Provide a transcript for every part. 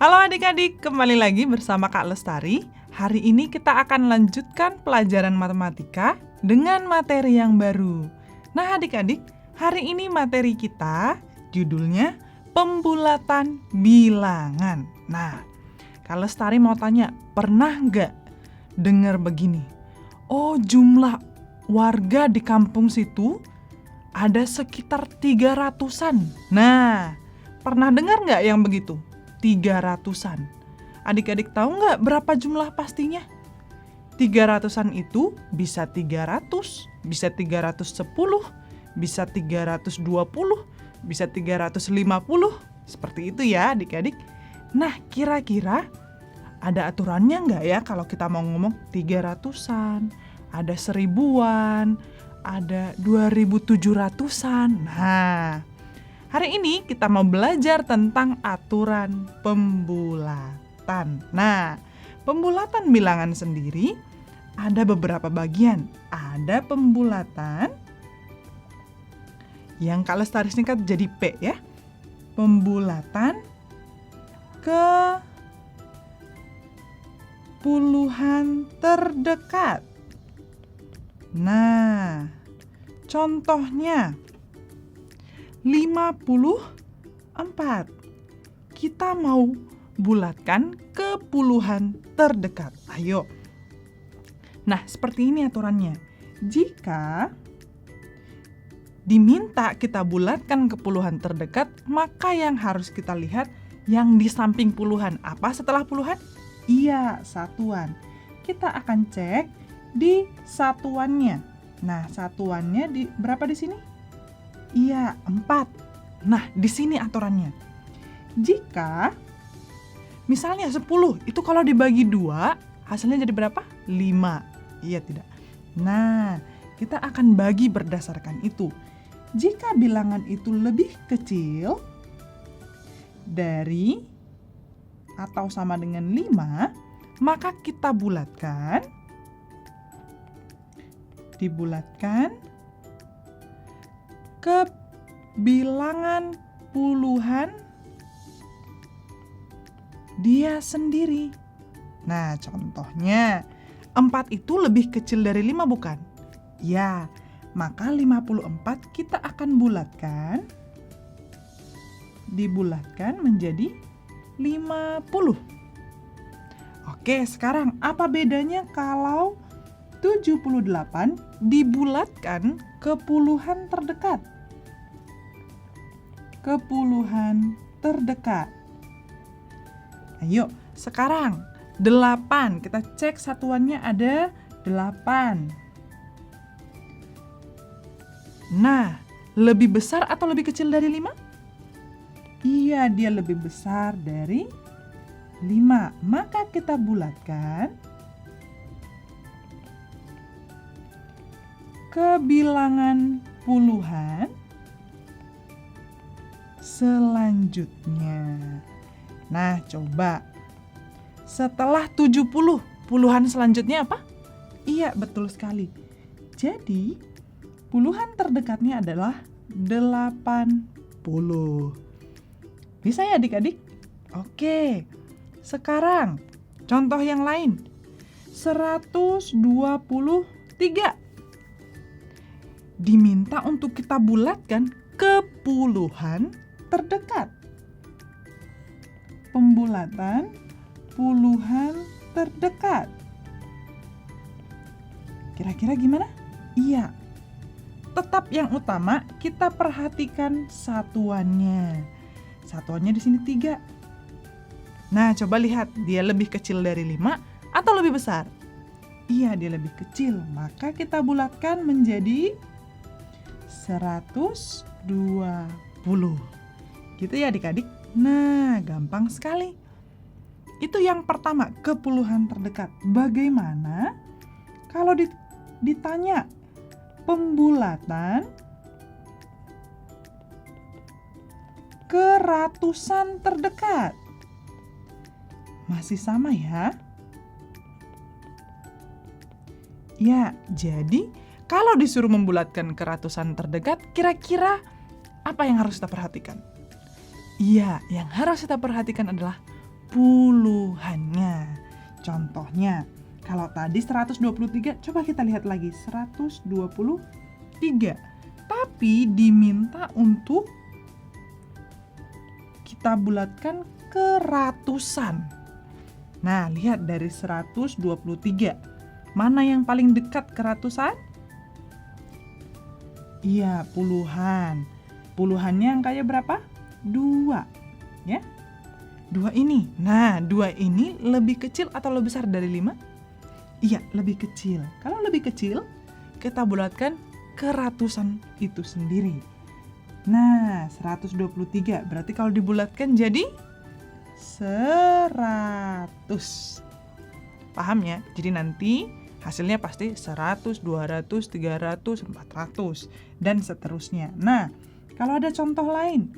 Halo adik-adik, kembali lagi bersama Kak Lestari. Hari ini kita akan lanjutkan pelajaran matematika dengan materi yang baru. Nah adik-adik, hari ini materi kita judulnya pembulatan bilangan. Nah, Kak Lestari mau tanya, pernah nggak dengar begini? Oh, jumlah warga di kampung situ ada sekitar 300-an. Nah, pernah dengar nggak yang begitu? 300-an. Adik-adik tahu nggak berapa jumlah pastinya? 300-an itu bisa 300, bisa 310, bisa 320, bisa 350. Seperti itu ya adik-adik. Nah, kira-kira ada aturannya nggak ya kalau kita mau ngomong 300-an, ada 1000-an, ada 2700-an. Nah, hari ini kita mau belajar tentang aturan pembulatan. Nah, pembulatan bilangan sendiri ada beberapa bagian. Ada pembulatan yang Kak Lestari singkat jadi P ya. Pembulatan ke puluhan terdekat. Nah, contohnya 54. Kita mau bulatkan ke puluhan terdekat. Ayo. Nah, seperti ini aturannya. Jika diminta kita bulatkan ke puluhan terdekat, maka yang harus kita lihat yang di samping puluhan. Apa setelah puluhan? Iya, satuan. Kita akan cek di satuannya. Nah, satuannya di berapa di sini? Iya, 4. Nah, di sini aturannya. Jika misalnya 10, itu kalau dibagi 2, hasilnya jadi berapa? 5. Iya tidak? Nah, kita akan bagi berdasarkan itu. Jika bilangan itu lebih kecil dari atau sama dengan 5, maka kita dibulatkan ke bilangan puluhan dia sendiri. Nah, contohnya 4 itu lebih kecil dari 5 bukan? Ya, maka 54 kita akan dibulatkan menjadi 50. Oke, sekarang apa bedanya kalau 78 dibulatkan ke puluhan terdekat? Ke puluhan terdekat. Ayo, sekarang 8. Kita cek satuannya ada 8. Nah, lebih besar atau lebih kecil dari 5? Iya, dia lebih besar dari 5. Maka kita bulatkan ke bilangan puluhan selanjutnya. Nah, coba. Setelah 70, puluhan selanjutnya apa? Iya, betul sekali. Jadi, puluhan terdekatnya adalah 80. Bisa ya adik-adik? Oke. Sekarang, contoh yang lain. 123. Diminta untuk kita bulatkan ke puluhan terdekat. Pembulatan puluhan terdekat. Kira-kira gimana? Iya. Tetap yang utama kita perhatikan satuannya. Satuannya di sini 3. Nah, coba lihat dia lebih kecil dari 5 atau lebih besar? Iya, dia lebih kecil. Maka kita bulatkan menjadi 120. Gitu ya adik-adik. Nah, gampang sekali. Itu yang pertama, ke puluhan terdekat. Bagaimana kalau ditanya pembulatan ke ratusan terdekat? Masih sama ya? Ya, jadi kalau disuruh membulatkan ke ratusan terdekat, kira-kira apa yang harus kita perhatikan? Iya, yang harus kita perhatikan adalah puluhannya. Contohnya, kalau tadi 123, coba kita lihat lagi 123. Tapi diminta untuk kita bulatkan ke ratusan. Nah, lihat dari 123. Mana yang paling dekat ke ratusan? Iya, puluhan. Puluhannya angkanya berapa? 2. Ya. 2 ini. Nah, 2 ini lebih kecil atau lebih besar dari 5? Iya, lebih kecil. Kalau lebih kecil, kita bulatkan ke ratusan itu sendiri. Nah, 123. Berarti kalau dibulatkan jadi 100. Paham ya? Jadi nanti hasilnya pasti 100, 200, 300, 400, dan seterusnya. Nah, kalau ada contoh lain,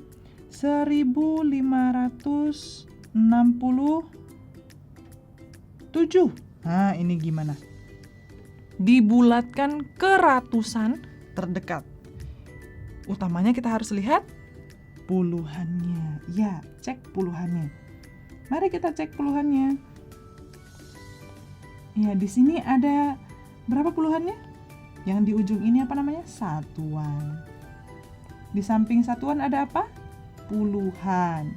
1567. Nah, ini gimana? Dibulatkan ke ratusan terdekat. Utamanya kita harus lihat puluhannya. Ya, cek puluhannya. Mari kita cek puluhannya. Ya, di sini ada berapa puluhannya? Yang di ujung ini apa namanya? Satuan. Di samping satuan ada apa? Puluhan.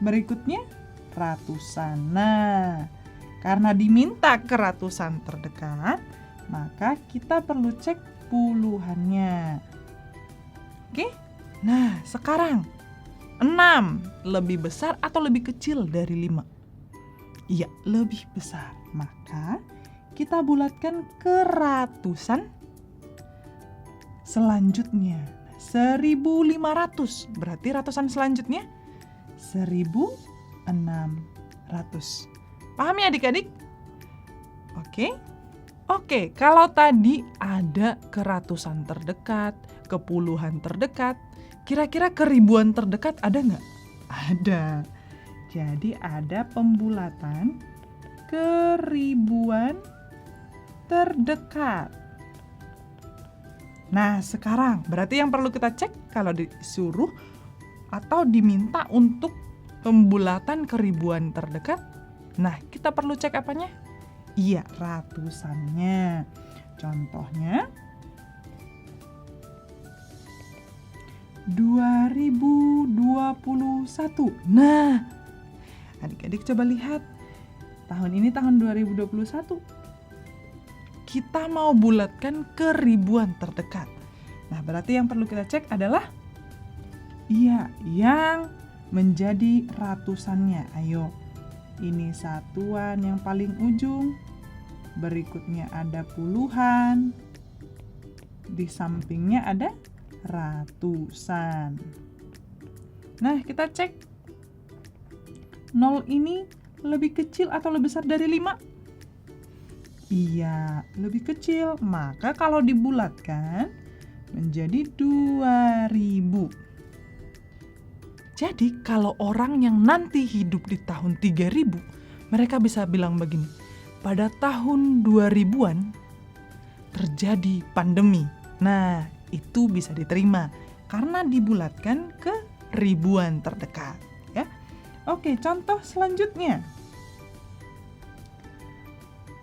Berikutnya ratusan. Nah, karena diminta ke ratusan terdekat, maka kita perlu cek puluhannya. Oke? Nah, sekarang 6 lebih besar atau lebih kecil dari 5? Iya, lebih besar. Maka kita bulatkan ke ratusan selanjutnya. 1500. Berarti ratusan selanjutnya 1600. Paham ya adik-adik? Oke, kalau tadi ada ke ratusan terdekat, ke puluhan terdekat, kira-kira ke ribuan terdekat ada nggak? Ada. Jadi ada pembulatan ke ribuan terdekat. Nah, sekarang berarti yang perlu kita cek kalau disuruh atau diminta untuk pembulatan ke ribuan terdekat. Nah, kita perlu cek apanya? Iya, ratusannya. Contohnya 2021. Nah, adik-adik coba lihat. Tahun ini tahun 2021. Kita mau bulatkan ke ribuan terdekat. Nah, berarti yang perlu kita cek adalah yang menjadi ratusannya. Ayo. Ini satuan yang paling ujung. Berikutnya ada puluhan. Di sampingnya ada ratusan. Nah, kita cek. 0 ini lebih kecil atau lebih besar dari 5? Iya, lebih kecil. Maka kalau dibulatkan menjadi 2000. Jadi kalau orang yang nanti hidup di tahun 3000, mereka bisa bilang begini, pada tahun 2000-an terjadi pandemi. Nah, itu bisa diterima karena dibulatkan ke ribuan terdekat. Ya. Oke, contoh selanjutnya.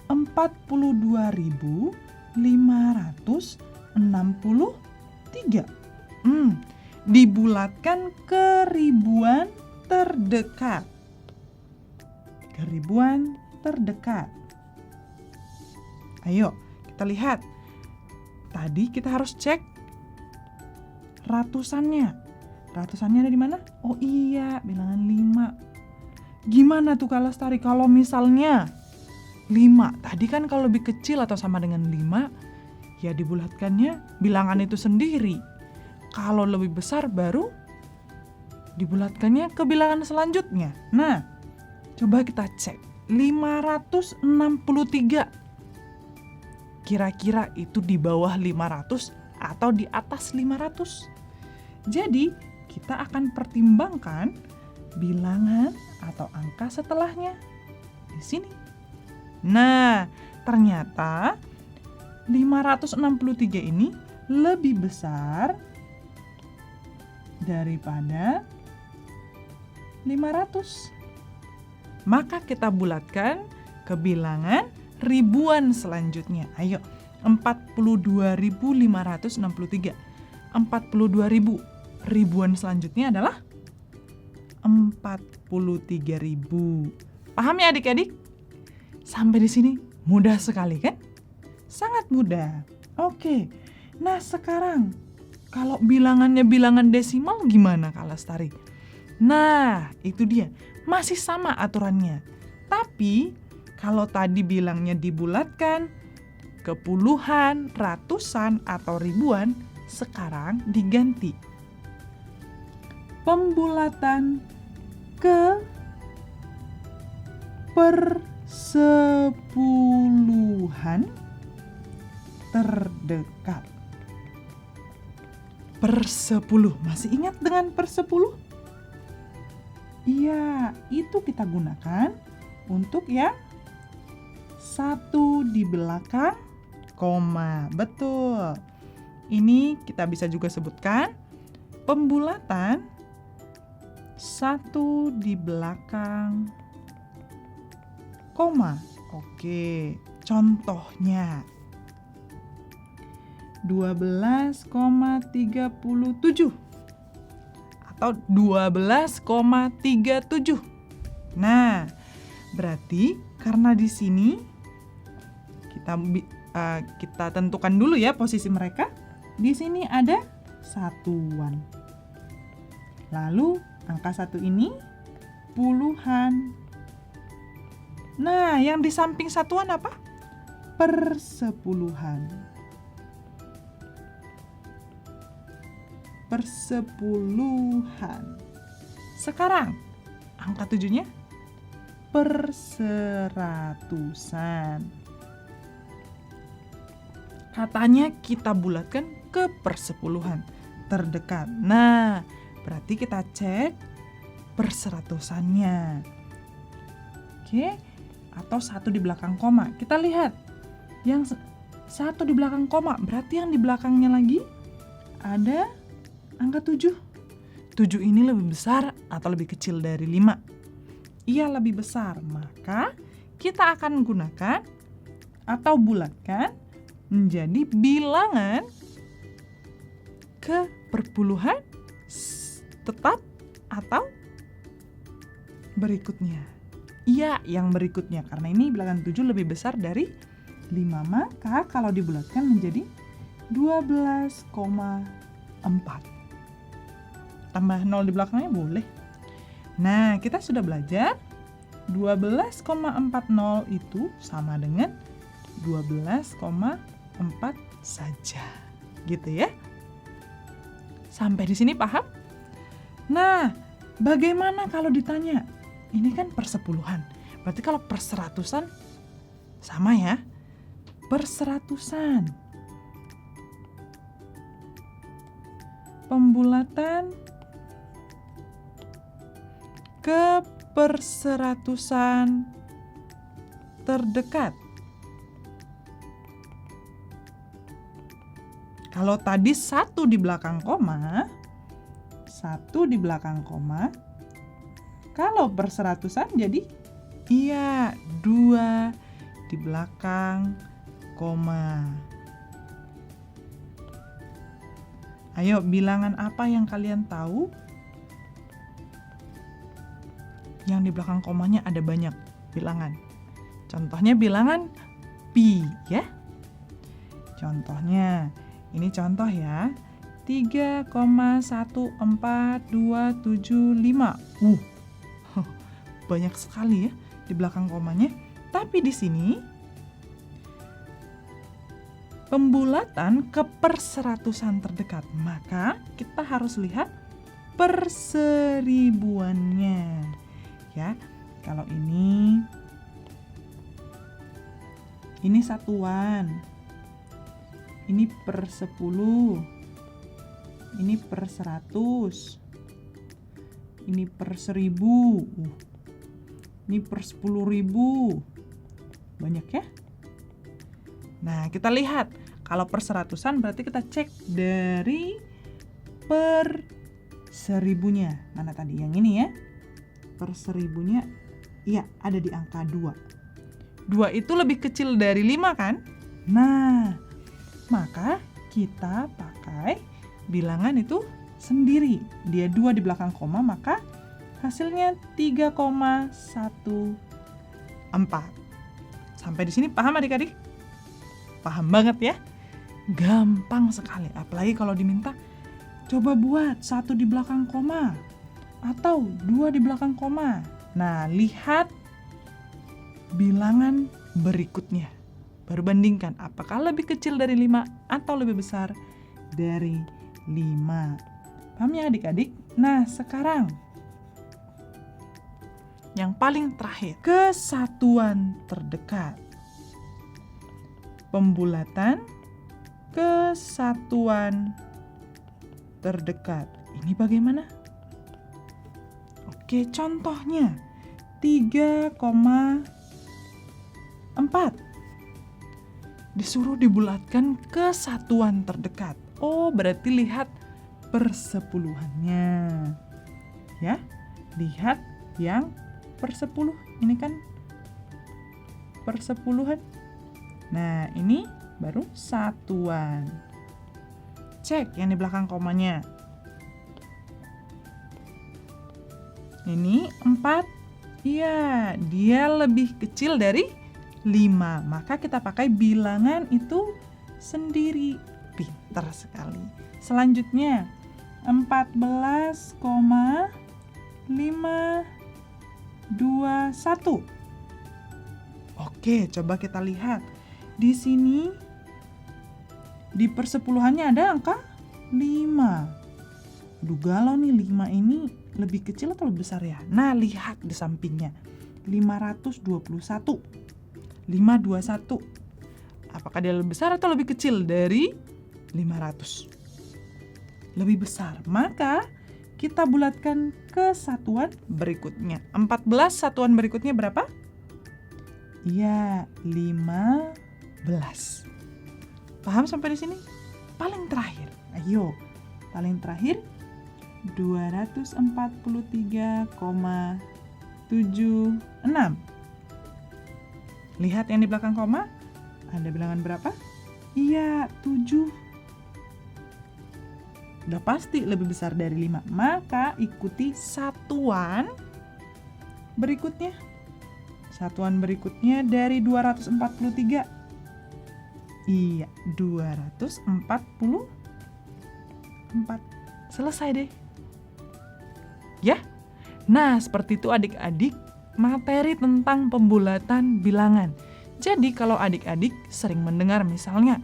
42.563. Dibulatkan ke ribuan terdekat. Ke ribuan terdekat. Ayo, kita lihat. Tadi kita harus cek ratusannya. Ratusannya ada di mana? Oh iya, bilangan 5. Gimana tuh Kak Lestari kalau misalnya 5? Tadi kan kalau lebih kecil atau sama dengan 5, ya dibulatkannya bilangan itu sendiri. Kalau lebih besar baru dibulatkannya ke bilangan selanjutnya. Nah, coba kita cek. 563. Kira-kira itu di bawah 500 atau di atas 500? Jadi, kita akan pertimbangkan bilangan atau angka setelahnya di sini. Nah, ternyata 563 ini lebih besar daripada 500. Maka kita bulatkan ke bilangan ribuan selanjutnya. Ayo, 42.563. 42.000. Ribuan selanjutnya adalah 43.000. Paham ya adik-adik? Sampai di sini mudah sekali kan? Sangat mudah. Oke. Nah, sekarang kalau bilangannya bilangan desimal gimana Kak Lestari? Nah, itu dia. Masih sama aturannya. Tapi kalau tadi bilangnya dibulatkan ke puluhan, ratusan, atau ribuan, sekarang diganti. Pembulatan ke persepuluhan terdekat. Persepuluh, masih ingat dengan persepuluh? Iya, itu kita gunakan untuk yang satu di belakang koma. Betul. Ini kita bisa juga sebutkan pembulatan satu di belakang koma. Oke, contohnya 12,37 atau 12,37. Nah, berarti karena di sini kita tentukan dulu ya posisi mereka. Di sini ada satuan. Lalu angka 1 ini puluhan. Nah, yang di samping satuan apa? Persepuluhan. Persepuluhan. Sekarang angka 7-nya perseratusan. Katanya kita bulatkan ke persepuluhan terdekat. Nah, berarti kita cek perseratusannya. Oke, atau satu di belakang koma. Kita lihat yang satu di belakang koma, berarti yang di belakangnya lagi ada angka 7. 7 ini lebih besar atau lebih kecil dari 5? Iya, lebih besar. Maka kita akan gunakan atau bulatkan menjadi bilangan ke perpuluhan tetap atau berikutnya. Iya, yang berikutnya. Karena ini bilangan 7 lebih besar dari 5. Maka kalau dibulatkan menjadi 12,4. Tambah 0 di belakangnya boleh. Nah, kita sudah belajar 12,40 itu sama dengan 12,4 saja. Gitu ya. Sampai di sini paham? Nah, bagaimana kalau ditanya? Ini kan persepuluhan. Berarti kalau perseratusan sama ya. Perseratusan. Pembulatan ke perseratusan terdekat. Kalau tadi 1 di belakang koma, 1 di belakang koma, kalau perseratusan jadi iya 2 di belakang koma. Ayo, bilangan apa yang kalian tahu? Yang di belakang komanya ada banyak bilangan. Contohnya bilangan pi ya. Contohnya, ini contoh ya. 3,14275. Banyak sekali ya di belakang komanya. Tapi di sini pembulatan ke perseratusan terdekat. Maka kita harus lihat perseribuannya. Ya, kalau ini satuan. Ini per 10. Ini per 100. Ini per 1000. Ini per 10.000. Banyak ya? Nah, kita lihat. Kalau per seratusan berarti kita cek dari per seribunya. Mana tadi? Yang ini ya. Per seribunya Iya, ada di angka 2. 2 itu lebih kecil dari 5 kan? Nah, maka kita pakai bilangan itu sendiri. Dia 2 di belakang koma, maka hasilnya 3,14. Sampai di sini paham adik-adik? Paham banget ya? Gampang sekali, apalagi kalau diminta coba buat 1 di belakang koma atau 2 di belakang koma. Nah, lihat bilangan berikutnya. Baru bandingkan apakah lebih kecil dari 5 atau lebih besar dari 5. Paham ya adik-adik? Nah, sekarang yang paling terakhir, kesatuan terdekat. Pembulatan kesatuan terdekat. Ini bagaimana? Oke, contohnya 3,4. Disuruh dibulatkan kesatuan terdekat. Oh, berarti lihat persepuluhannya. Ya, lihat yang per-10. Ini kan persepuluhan. Nah, ini baru satuan. Cek yang di belakang komanya. Ini 4. Iya, dia lebih kecil dari 5. Maka kita pakai bilangan itu sendiri. Pintar sekali. Selanjutnya 14,521. Oke, coba kita lihat. Di sini di persepuluhannya ada angka 5. Aduh, galau nih, 5 ini lebih kecil atau lebih besar ya? Nah, lihat di sampingnya. 521. 521. Apakah dia lebih besar atau lebih kecil dari 500? Lebih besar. Maka kita bulatkan ke satuan berikutnya. 14 satuan berikutnya berapa? Iya, 15. Paham sampai di sini? Paling terakhir. Ayo, paling terakhir 243,76. Lihat yang di belakang koma. Ada bilangan berapa? Iya, 7. Udah pasti lebih besar dari 5. Maka ikuti satuan berikutnya. Satuan berikutnya dari 243. Iya, 244. Selesai deh. Ya? Nah, seperti itu adik-adik materi tentang pembulatan bilangan. Jadi kalau adik-adik sering mendengar misalnya,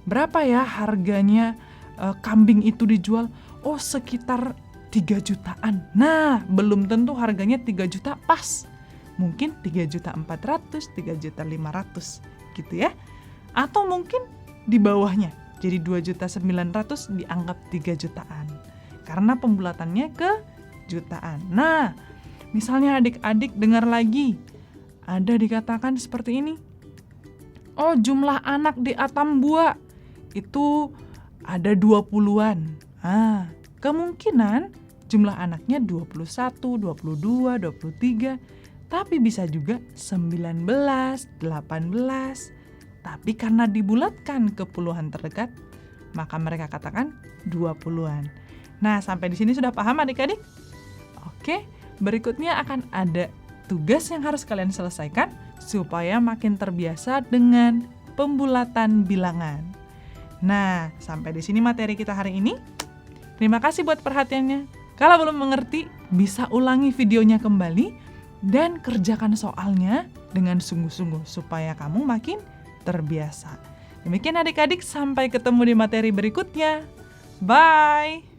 berapa ya harganya kambing itu dijual? Oh, sekitar 3 jutaan. Nah, belum tentu harganya 3 juta pas. Mungkin 3.400.000, 3.500.000 gitu ya. Atau mungkin di bawahnya. Jadi 2.900.000 dianggap 3 jutaan. Karena pembulatannya ke jutaan. Nah, misalnya adik-adik dengar lagi. Ada dikatakan seperti ini. Oh, jumlah anak di Atambua itu ada 20-an. Kemungkinan jumlah anaknya 21, 22, 23. Tapi bisa juga 19, 18. Tapi karena dibulatkan ke puluhan terdekat, maka mereka katakan 20-an. Nah, sampai di sini sudah paham adik-adik? Oke, berikutnya akan ada tugas yang harus kalian selesaikan supaya makin terbiasa dengan pembulatan bilangan. Nah, sampai di sini materi kita hari ini. Terima kasih buat perhatiannya. Kalau belum mengerti, bisa ulangi videonya kembali dan kerjakan soalnya dengan sungguh-sungguh supaya kamu makin terbiasa. Demikian adik-adik, sampai ketemu di materi berikutnya. Bye!